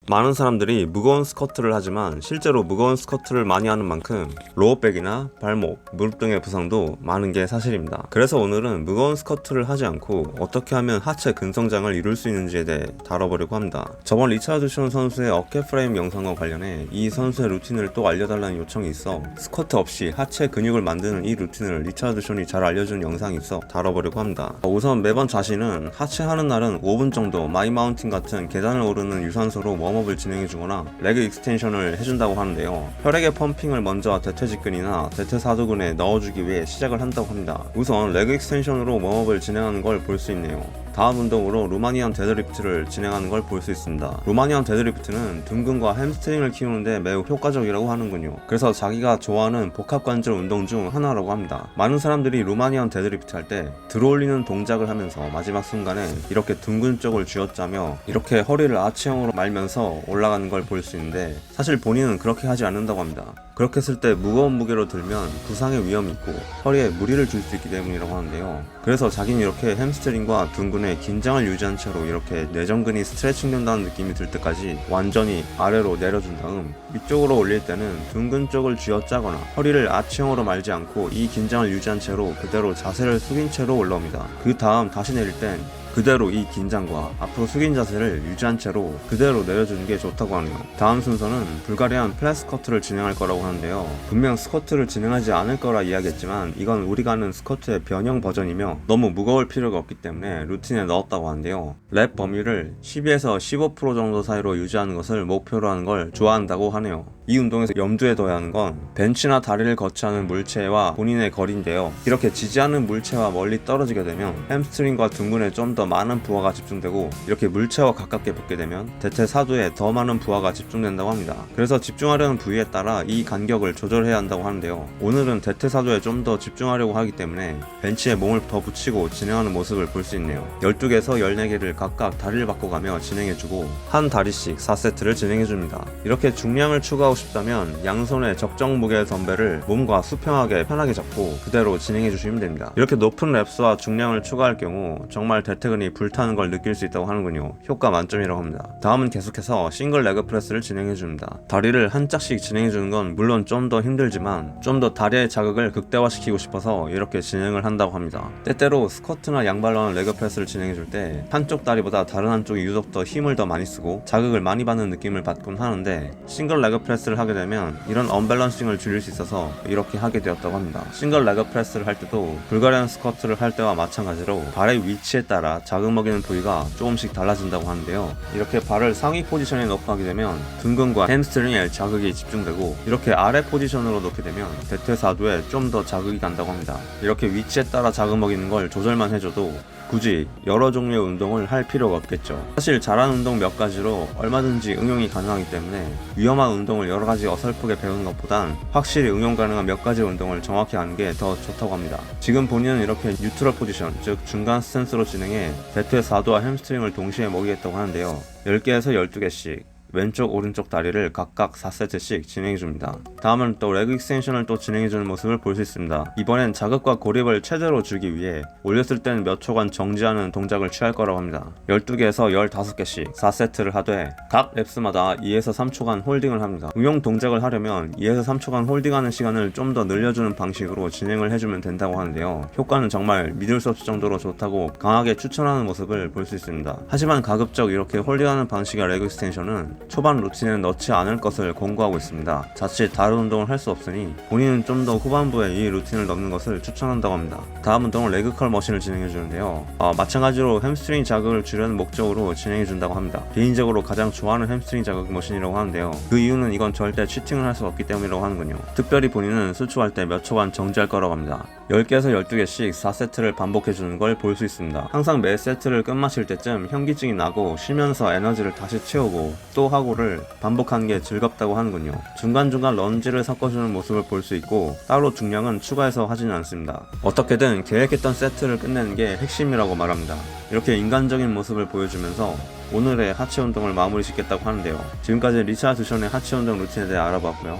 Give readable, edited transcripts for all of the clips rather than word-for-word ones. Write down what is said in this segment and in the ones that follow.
많은 사람들이 무거운 스쿼트를 하지만 실제로 무거운 스쿼트를 많이 하는 만큼 로어백이나 발목, 무릎 등의 부상도 많은 게 사실입니다. 그래서 오늘은 무거운 스쿼트를 하지 않고 어떻게 하면 하체 근성장을 이룰 수 있는지에 대해 다뤄보려고 합니다. 저번 리차드슨 선수의 어깨 프레임 영상과 관련해 이 선수의 루틴을 또 알려달라는 요청이 있어 스쿼트 없이 하체 근육을 만드는 이 루틴을 리차드슨이 잘 알려준 영상이 있어 다뤄보려고 합니다. 우선 매번 자신은 하체 하는 날은 5분 정도 마이 마운틴 같은 계단을 오르는 유산소로 웜업을 진행해주거나 레그 익스텐션을 해준다고 하는데요. 혈액의 펌핑을 먼저 대퇴직근이나 대퇴사두근에 넣어주기 위해 시작을 한다고 합니다. 우선 레그 익스텐션으로 웜업을 진행하는 걸 볼 수 있네요. 다음 운동으로 루마니안 데드리프트를 진행하는 걸 볼 수 있습니다. 루마니안 데드리프트는 등근과 햄스트링을 키우는데 매우 효과적이라고 하는군요. 그래서 자기가 좋아하는 복합관절 운동 중 하나라고 합니다. 많은 사람들이 루마니안 데드리프트 할 때 들어올리는 동작을 하면서 마지막 순간에 이렇게 둥근 쪽을 쥐어짜며 이렇게 허리를 아치형으로 말면서 올라가는 걸 볼 수 있는데 사실 본인은 그렇게 하지 않는다고 합니다. 그렇게 했을 때 무거운 무게로 들면 부상의 위험이 있고 허리에 무리를 줄 수 있기 때문이라고 하는데요. 그래서 자기는 이렇게 햄스트링과 둥근의 긴장을 유지한 채로 이렇게 내전근이 스트레칭 된다는 느낌이 들 때까지 완전히 아래로 내려준 다음 위쪽으로 올릴 때는 둥근 쪽을 쥐어짜거나 허리를 아치형으로 말지 않고 이 긴장을 유지한 채로 그대로 자세를 숙인 채로 올라옵니다. 그 다음 다시 내릴 땐 그대로 이 긴장과 앞으로 숙인 자세를 유지한 채로 그대로 내려주는 게 좋다고 하네요. 다음 순서는 불가리안 플랫 스쿼트를 진행할 거라고 하는데요. 분명 스쿼트를 진행하지 않을 거라 이야기했지만 이건 우리가 아는 스쿼트의 변형 버전이며 너무 무거울 필요가 없기 때문에 루틴에 넣었다고 하는데요. 랩 범위를 12에서 15% 정도 사이로 유지하는 것을 목표로 하는 걸 좋아한다고 하네요. 이 운동에서 염두에 둬야 하는 건 벤치나 다리를 거치하는 물체와 본인의 거리인데요. 이렇게 지지하는 물체와 멀리 떨어지게 되면 햄스트링과 둥근에 좀 더 많은 부하가 집중되고 이렇게 물체와 가깝게 붙게 되면 대퇴사두에 더 많은 부하가 집중된다고 합니다. 그래서 집중하려는 부위에 따라 이 간격을 조절해야 한다고 하는데요. 오늘은 대퇴사두에 좀 더 집중하려고 하기 때문에 벤치에 몸을 더 붙이고 진행하는 모습을 볼 수 있네요. 12개에서 14개를 각각 다리를 바꿔가며 진행해주고 한 다리씩 4세트를 진행해줍니다. 이렇게 중량을 추가하고 싶다면 양손에 적정 무게의 덤벨을 몸과 수평하게 편하게 잡고 그대로 진행해주시면 됩니다. 이렇게 높은 랩수와 중량을 추가할 경우 정말 대퇴근이 불타는 걸 느낄 수 있다고 하는군요. 효과 만점이라고 합니다. 다음은 계속해서 싱글 레그 프레스를 진행해줍니다. 다리를 한 짝씩 진행해주는 건 물론 좀 더 힘들지만 좀 더 다리의 자극을 극대화시키고 싶어서 이렇게 진행을 한다고 합니다. 때때로 스쿼트나 양발로 하는 레그 프레스를 진행해줄 때 한쪽 다리보다 다른 한쪽이 유독 더 힘을 더 많이 쓰고 자극을 많이 받는 느낌을 받곤 하는데 싱글 레그 프레스를 하게 되면 이런 언밸런싱을 줄일 수 있어서 이렇게 하게 되었다고 합니다. 싱글 레그 프레스를 할 때도 불가리안 스쿼트를 할 때와 마찬가지로 발의 위치에 따라 자극 먹이는 부위가 조금씩 달라진다고 하는데요. 이렇게 발을 상위 포지션에 넣고 하게 되면 등근과 햄스트링에 자극이 집중되고 이렇게 아래 포지션으로 놓게 되면 대퇴사두에 좀 더 자극이 간다고 합니다. 이렇게 위치에 따라 자극 먹이는 걸 조절만 해줘도 굳이 여러 종류의 운동을 할 필요가 없겠죠. 사실 잘하는 운동 몇 가지로 얼마든지 응용이 가능하기 때문에 위험한 운동을 여러 가지 어설프게 배우는 것보단 확실히 응용 가능한 몇 가지 운동을 정확히 아는 게 더 좋다고 합니다. 지금 본인은 이렇게 뉴트럴 포지션, 즉 중간 스탠스로 진행해 대퇴사두와 햄스트링을 동시에 먹이겠다고 하는데요. 10개에서 12개씩 왼쪽 오른쪽 다리를 각각 4세트씩 진행해줍니다. 다음은 또 레그 익스텐션을 또 진행해주는 모습을 볼 수 있습니다. 이번엔 자극과 고립을 최대로 주기 위해 올렸을 때는 몇 초간 정지하는 동작을 취할 거라고 합니다. 12개에서 15개씩 4세트를 하되 각 랩스마다 2에서 3초간 홀딩을 합니다. 응용 동작을 하려면 2에서 3초간 홀딩하는 시간을 좀 더 늘려주는 방식으로 진행을 해주면 된다고 하는데요. 효과는 정말 믿을 수 없을 정도로 좋다고 강하게 추천하는 모습을 볼 수 있습니다. 하지만 가급적 이렇게 홀딩하는 방식의 레그 익스텐션은 초반 루틴에 넣지 않을 것을 권고하고 있습니다. 자칫 다른 운동을 할 수 없으니 본인은 좀 더 후반부에 이 루틴을 넣는 것을 추천한다고 합니다. 다음 운동은 레그 컬 머신을 진행해주는데요. 마찬가지로 햄스트링 자극을 주려는 목적으로 진행해준다고 합니다. 개인적으로 가장 좋아하는 햄스트링 자극 머신이라고 하는데요. 그 이유는 이건 절대 치팅을 할 수 없기 때문이라고 하는군요. 특별히 본인은 수축할 때 몇 초간 정지할 거라고 합니다. 10개에서 12개씩 4세트를 반복해주는 걸 볼 수 있습니다. 항상 매 세트를 끝마칠 때쯤 현기증이 나고 쉬면서 에너지를 다시 채우고 또 하고를 반복하는 게 즐겁다고 하는군요. 중간중간 런지를 섞어주는 모습을 볼 수 있고 따로 중량은 추가해서 하지는 않습니다. 어떻게든 계획했던 세트를 끝내는 게 핵심이라고 말합니다. 이렇게 인간적인 모습을 보여주면서 오늘의 하체 운동을 마무리 짓겠다고 하는데요. 지금까지 리차드슨의 하체 운동 루틴에 대해 알아봤고요.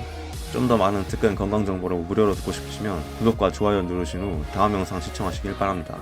좀 더 많은 특근 건강 정보를 무료로 듣고 싶으시면 구독과 좋아요 누르신 후 다음 영상 시청하시길 바랍니다.